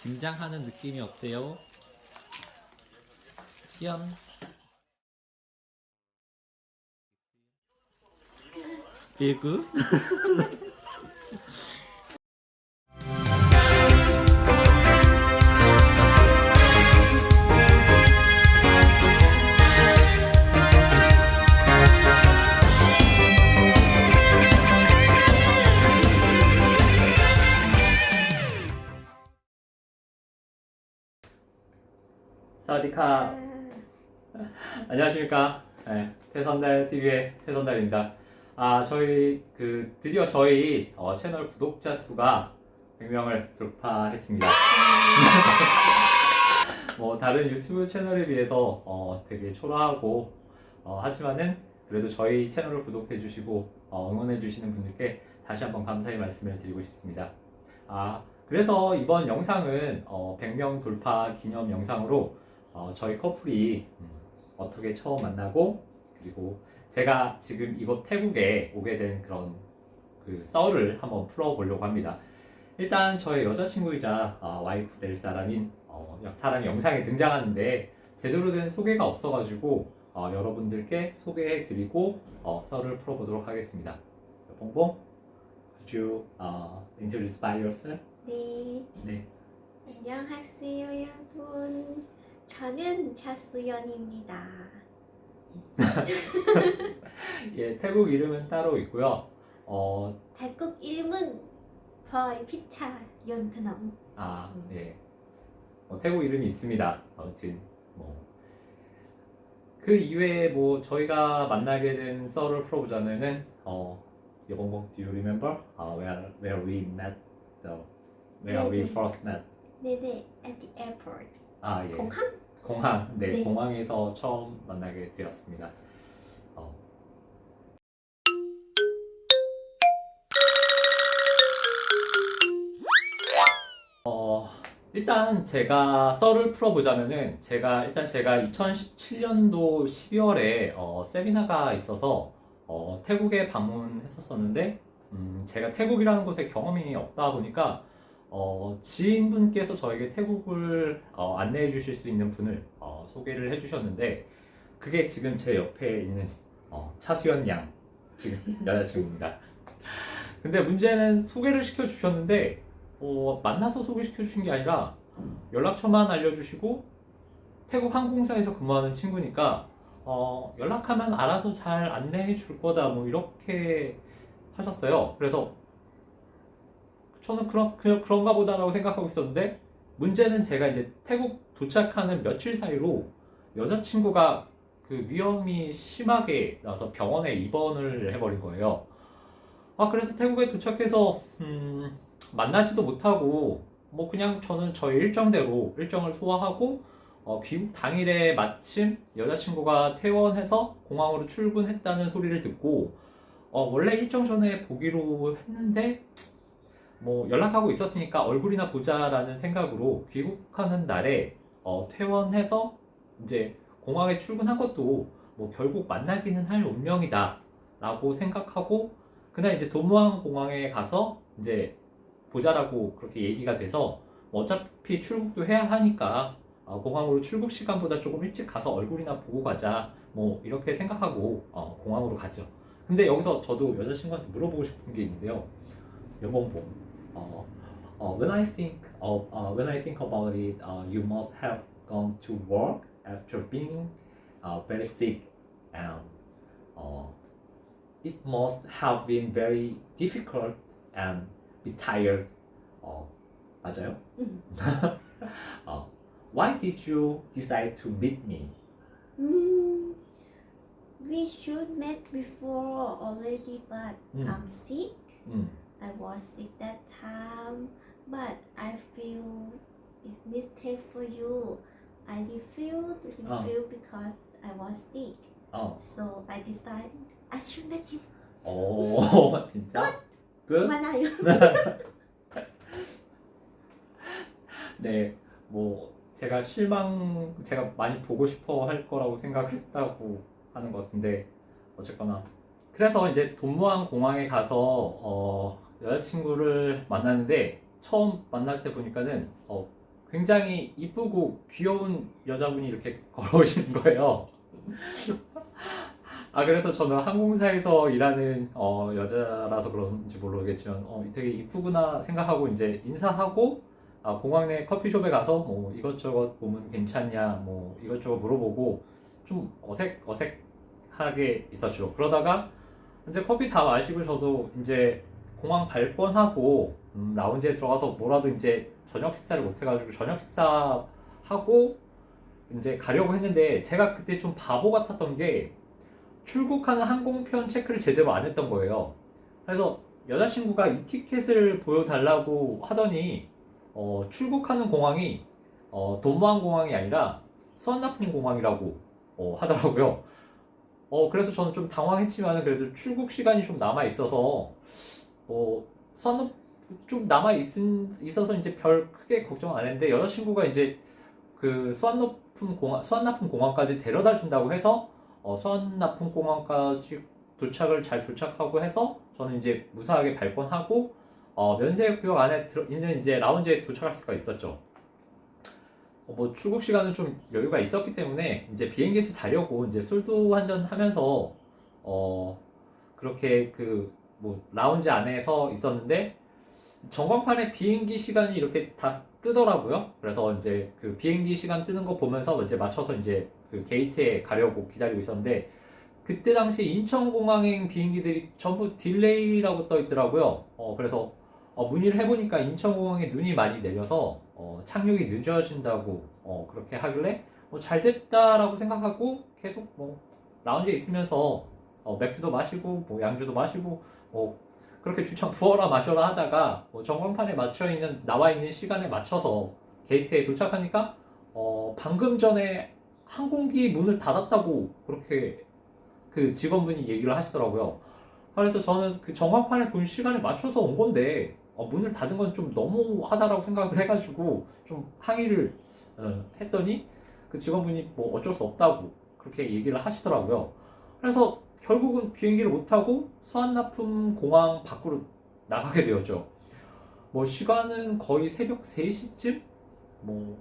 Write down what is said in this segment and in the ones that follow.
긴장하는 느낌이 어때요? 연 Feel good? 사와디카. 안녕하십니까. 네, 태선달 TV의 태선달입니다. 저희 드디어 저희 채널 구독자 수가 100명을 돌파했습니다. 뭐 다른 유튜브 채널에 비해서 되게 초라하고 하지만은 그래도 저희 채널을 구독해 주시고 응원해 주시는 분들께 다시 한번 감사의 말씀을 드리고 싶습니다. 그래서 이번 영상은 100명 돌파 기념 영상으로 저희 커플이 어떻게 처음 만나고, 그리고 제가 지금 이곳 태국에 오게 된 그런 그 썰을 한번 풀어보려고 합니다. 일단 저의 여자친구이자 와이프 될 사람이 영상에 등장하는데 제대로 된 소개가 없어가지고 여러분들께 소개해드리고 썰을 풀어보도록 하겠습니다. 봉봉, could you introduce by yourself? 네, 네. 안녕하세요 여러분. 저는 차수연입니다. 예, 태국 이름은 따로 있고요. 태국 이름은 버이 피차 연트넘. 예. 태국 이름이 있습니다. 아무튼 그 이외에 저희가 만나게 된 썰을 풀어보자면은 여봉봉, do you remember where we met, where we 네네. first met? 네네, at the airport. 예. 공항? 공항, 네, 네. 공항에서 처음 만나게 되었습니다. 일단 제가 썰을 풀어보자면은 제가 2017년도 12월에 세미나가 있어서 태국에 방문했었었는데 제가 태국이라는 곳에 경험이 없다 보니까 지인분께서 저에게 태국을 안내해 주실 수 있는 분을 소개를 해 주셨는데 그게 지금 제 옆에 있는 차수연 양, 지금 여자친구입니다. 근데 문제는 소개를 시켜 주셨는데 만나서 소개시켜 주신 게 아니라 연락처만 알려주시고 태국 항공사에서 근무하는 친구니까 연락하면 알아서 잘 안내해 줄 거다 이렇게 하셨어요. 그래서 저는 그냥 그런가 보다라고 생각하고 있었는데 문제는 제가 이제 태국 도착하는 며칠 사이로 여자친구가 그 위험이 심하게 나서 병원에 입원을 해버린 거예요. 그래서 태국에 도착해서 만나지도 못하고 그냥 저는 저희 일정대로 일정을 소화하고 귀국 당일에 마침 여자친구가 퇴원해서 공항으로 출근했다는 소리를 듣고 원래 일정 전에 보기로 했는데 연락하고 있었으니까 얼굴이나 보자라는 생각으로 귀국하는 날에 퇴원해서 이제 공항에 출근한 것도 결국 만나기는 할 운명이다 라고 생각하고 그날 이제 도무항 공항에 가서 이제 보자라고 그렇게 얘기가 돼서 어차피 출국도 해야 하니까 공항으로 출국 시간보다 조금 일찍 가서 얼굴이나 보고 가자 이렇게 생각하고 공항으로 갔죠. 근데 여기서 저도 여자친구한테 물어보고 싶은 게 있는데요. 여봉봉, when I think about it, you must have gone to work after being very sick, and it must have been very difficult and be tired. 맞아요? Why did you decide to meet me? We should met before already, but I'm sick. I was sick that time, but I feel it's mistake for you. I refuse because I was sick. So I decided I should meet him. 진짜? Good? 많아요. 네, 제가 많이 보고 싶어 할 거라고 생각을 했다고 하는 것 같은데, 어쨌거나. 그래서 이제 돈무항 공항에 가서, 여자친구를 만났는데, 처음 만날 때 보니까는, 굉장히 이쁘고 귀여운 여자분이 이렇게 걸어오시는 거예요. 그래서 저는 항공사에서 일하는 여자라서 그런지 모르겠지만 되게 이쁘구나 생각하고 이제 인사하고 공항 내 커피숍에 가서 뭐 이것저것 보면 괜찮냐 뭐 이것저것 물어보고 좀 어색하게 있었죠. 그러다가 이제 커피 다 마시고 저도 이제 공항 발권하고 라운지에 들어가서 뭐라도 이제 저녁 식사를 못 해가지고 저녁 식사하고 이제 가려고 했는데 제가 그때 좀 바보 같았던 게 출국하는 항공편 체크를 제대로 안 했던 거예요. 그래서 여자친구가 이 티켓을 보여달라고 하더니 출국하는 공항이 돈무항 공항이 아니라 수완나품 공항이라고 하더라고요. 그래서 저는 좀 당황했지만 그래도 출국 시간이 좀 남아 있어서 수완나 좀 남아 있어서 이제 별 크게 걱정 안 했는데 여자친구가 이제 그 수완나품 공항까지 데려다 준다고 해서 수완나품 공항까지 도착을 잘 도착하고 해서 저는 이제 무사하게 발권하고 면세 구역 안에 있는 이제 라운지에 도착할 수가 있었죠. 뭐 출국 시간은 좀 여유가 있었기 때문에 이제 비행기에서 자려고 이제 술도 한잔 하면서 그렇게 그 뭐 라운지 안에서 있었는데 전광판에 비행기 시간이 이렇게 다 뜨더라고요. 그래서 이제 그 비행기 시간 뜨는 거 보면서 이제 맞춰서 이제 그 게이트에 가려고 기다리고 있었는데 그때 당시 인천공항행 비행기들이 전부 딜레이라고 떠 있더라고요. 그래서 문의를 해보니까 인천공항에 눈이 많이 내려서 착륙이 늦어진다고 그렇게 하길래 잘 됐다라고 생각하고 계속 뭐 라운지에 있으면서 맥주도 마시고 뭐 양주도 마시고 그렇게 주창 부어라 마셔라 하다가 전광판에 나와 있는 시간에 맞춰서 게이트에 도착하니까 방금 전에 항공기 문을 닫았다고 그렇게 그 직원분이 얘기를 하시더라고요. 그래서 저는 그 전광판에 본 시간에 맞춰서 온 건데 문을 닫은 건 좀 너무하다라고 생각을 해가지고 좀 항의를 했더니 그 직원분이 뭐 어쩔 수 없다고 그렇게 얘기를 하시더라고요. 그래서 결국은 비행기를 못 타고 수완나품 공항 밖으로 나가게 되었죠. 뭐 시간은 거의 새벽 3시쯤? 뭐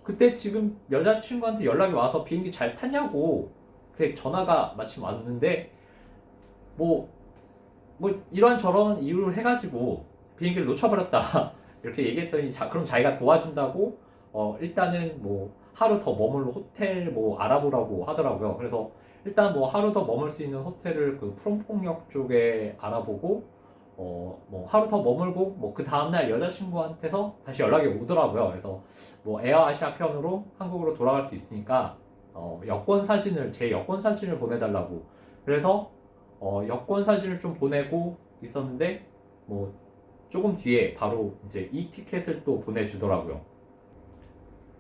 그때 지금 여자친구한테 연락이 와서 비행기 잘 탔냐고 그게 전화가 마침 왔는데 뭐 이런저런 이유를 해가지고 비행기를 놓쳐버렸다 이렇게 얘기했더니 그럼 자기가 도와준다고 일단은 뭐 하루 더 머물 호텔 뭐 알아보라고 하더라고요. 그래서 일단 뭐 하루 더 머물 수 있는 호텔을 그 프롬퐁역 쪽에 알아보고 뭐 하루 더 머물고 뭐 그 다음날 여자친구한테서 다시 연락이 오더라고요. 그래서 뭐 에어아시아 편으로 한국으로 돌아갈 수 있으니까 제 여권 사진을 보내달라고. 그래서 여권 사진을 좀 보내고 있었는데 뭐 조금 뒤에 바로 이제 이 티켓을 또 보내주더라고요.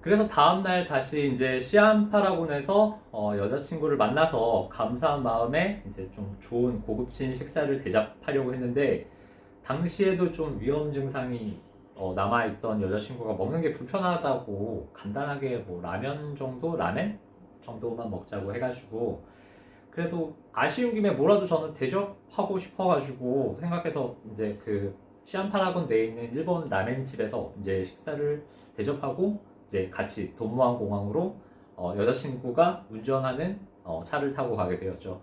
그래서 다음날 다시 이제 시암파라곤에서 여자친구를 만나서 감사한 마음에 이제 좀 좋은 고급진 식사를 대접하려고 했는데 당시에도 좀 위험 증상이 남아있던 여자친구가 먹는 게 불편하다고 간단하게 뭐 라면 정도만 먹자고 해가지고 그래도 아쉬운 김에 뭐라도 저는 대접하고 싶어가지고 생각해서 이제 그 시암파라곤 내에 있는 일본 라멘 집에서 이제 식사를 대접하고 이제 같이 돈무항 공항으로 여자친구가 운전하는 차를 타고 가게 되었죠.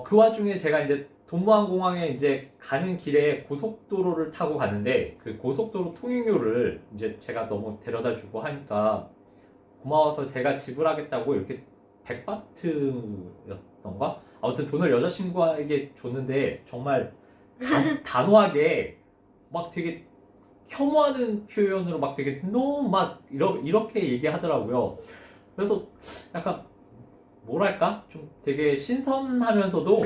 그 와중에 제가 이제 돈무항 공항에 이제 가는 길에 고속도로를 타고 가는데 그 고속도로 통행료를 이제 제가 너무 데려다주고 하니까 고마워서 제가 지불하겠다고 이렇게 100바트였던가? 아무튼 돈을 여자친구에게 줬는데 정말 단호하게 막 되게 혐오하는 표현으로 막 되게 너무 막 이렇게 얘기하더라고요. 그래서 약간 뭐랄까 좀 되게 신선하면서도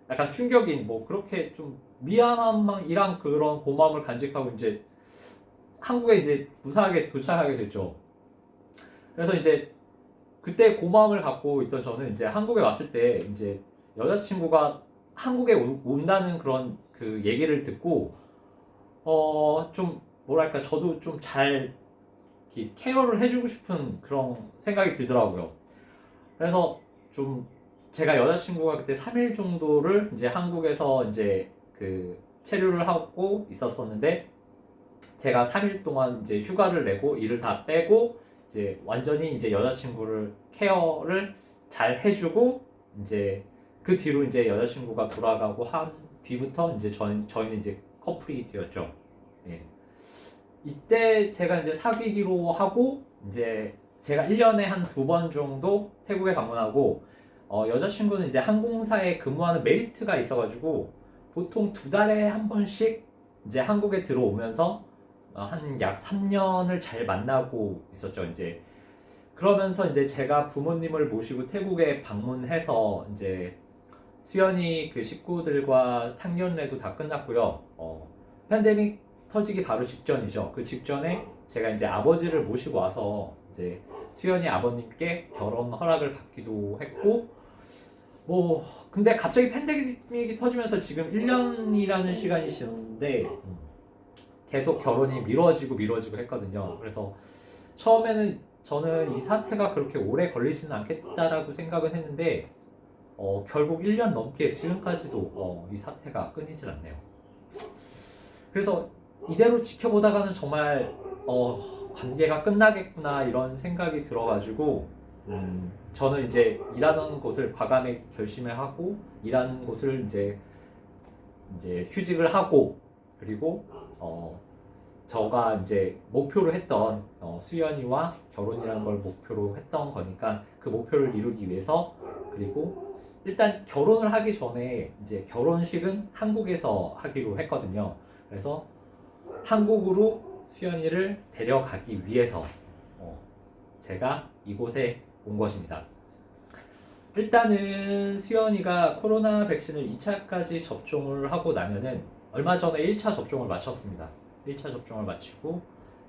약간 충격인 뭐 그렇게 좀 미안함이랑 그런 고마움을 간직하고 이제 한국에 이제 무사하게 도착하게 됐죠. 그래서 이제 그때 고마움을 갖고 있던 저는 이제 한국에 왔을 때 이제 여자친구가 한국에 온다는 그런 그 얘기를 듣고 좀 뭐랄까 저도 좀 잘 케어를 해주고 싶은 그런 생각이 들더라고요. 그래서 좀 제가 여자친구가 그때 3일 정도를 이제 한국에서 이제 그 체류를 하고 있었었는데 제가 3일 동안 이제 휴가를 내고 일을 다 빼고 이제 완전히 이제 여자친구를 케어를 잘 해주고 이제 그 뒤로 이제 여자친구가 돌아가고 한 뒤부터 이제 저희는 이제 커플이 되었죠. 예. 이때 제가 이제 사귀기로 하고 이제 제가 1년에 한 2번 정도 태국에 방문하고 여자친구는 이제 항공사에 근무하는 메리트가 있어가지고 보통 2달에 한 번씩 이제 한국에 들어오면서 한 약 3년을 잘 만나고 있었죠. 이제 그러면서 이제 제가 부모님을 모시고 태국에 방문해서 이제 수연이 그 식구들과 상견례도 다 끝났고요. 팬데믹 터지기 바로 직전이죠. 그 직전에 제가 이제 아버지를 모시고 와서 이제 수연이 아버님께 결혼 허락을 받기도 했고 뭐 근데 갑자기 팬데믹이 터지면서 지금 1년이라는 시간이 지났는데 계속 결혼이 미뤄지고 했거든요. 그래서 처음에는 저는 이 사태가 그렇게 오래 걸리지는 않겠다라고 생각은 했는데 결국 1년 넘게 지금까지도 이 사태가 끊이질 않네요. 그래서 이대로 지켜보다가는 정말 관계가 끝나겠구나 이런 생각이 들어가지고 저는 이제 일하는 곳을 과감하게 결심을 하고 일하는 곳을 이제 휴직을 하고 그리고 저가 이제 목표로 했던 수연이와 결혼이라는 걸 목표로 했던 거니까 그 목표를 이루기 위해서 그리고 일단 결혼을 하기 전에 이제 결혼식은 한국에서 하기로 했거든요. 그래서 한국으로 수연이를 데려가기 위해서 제가 이곳에 온 것입니다. 일단은 수연이가 코로나 백신을 2차까지 접종을 하고 나면은 얼마 전에 1차 접종을 마쳤습니다. 1차 접종을 마치고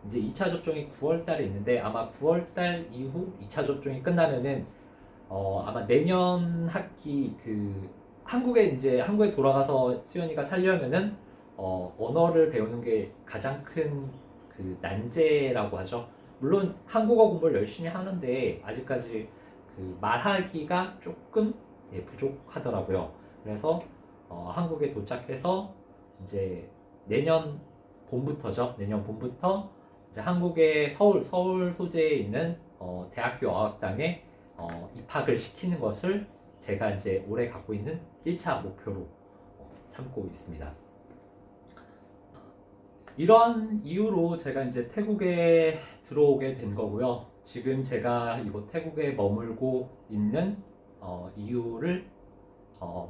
이제 2차 접종이 9월 달에 있는데 아마 9월 달 이후 2차 접종이 끝나면은 아마 내년 학기 그 한국에 돌아가서 수연이가 살려면은 언어를 배우는 게 가장 큰 그 난제라고 하죠. 물론 한국어 공부를 열심히 하는데 아직까지 그 말하기가 조금 부족하더라고요. 그래서 한국에 도착해서 이제 내년 봄부터 이제 한국의 서울 소재에 있는 대학교 어학당에 입학을 시키는 것을 제가 이제 올해 갖고 있는 1차 목표로 삼고 있습니다. 이런 이유로 제가 이제 태국에 들어오게 된 거고요. 지금 제가 이곳 태국에 머물고 있는 이유를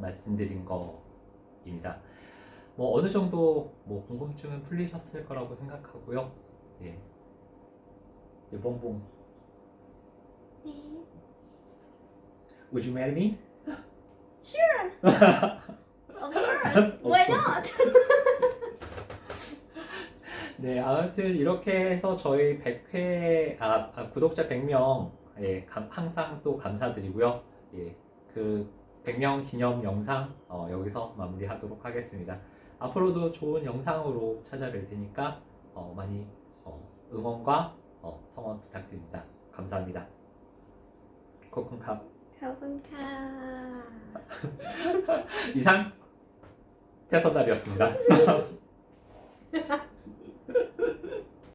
말씀드린 거입니다. 뭐 어느 정도 뭐 궁금증은 풀리셨을 거라고 생각하고요. 예. 봉봉. 네. Would you marry me? Sure. Of course. Why not? 네, 아무튼 이렇게 해서 저희 100회 구독자 100명 항상 또 감사드리고요. 예, 그 100명 기념 영상 여기서 마무리하도록 하겠습니다. 앞으로도 좋은 영상으로 찾아뵐 테니까 많이 응원과 성원 부탁드립니다. 감사합니다. 코쿤캅 감사합니다. 이상 태선달이었습니다.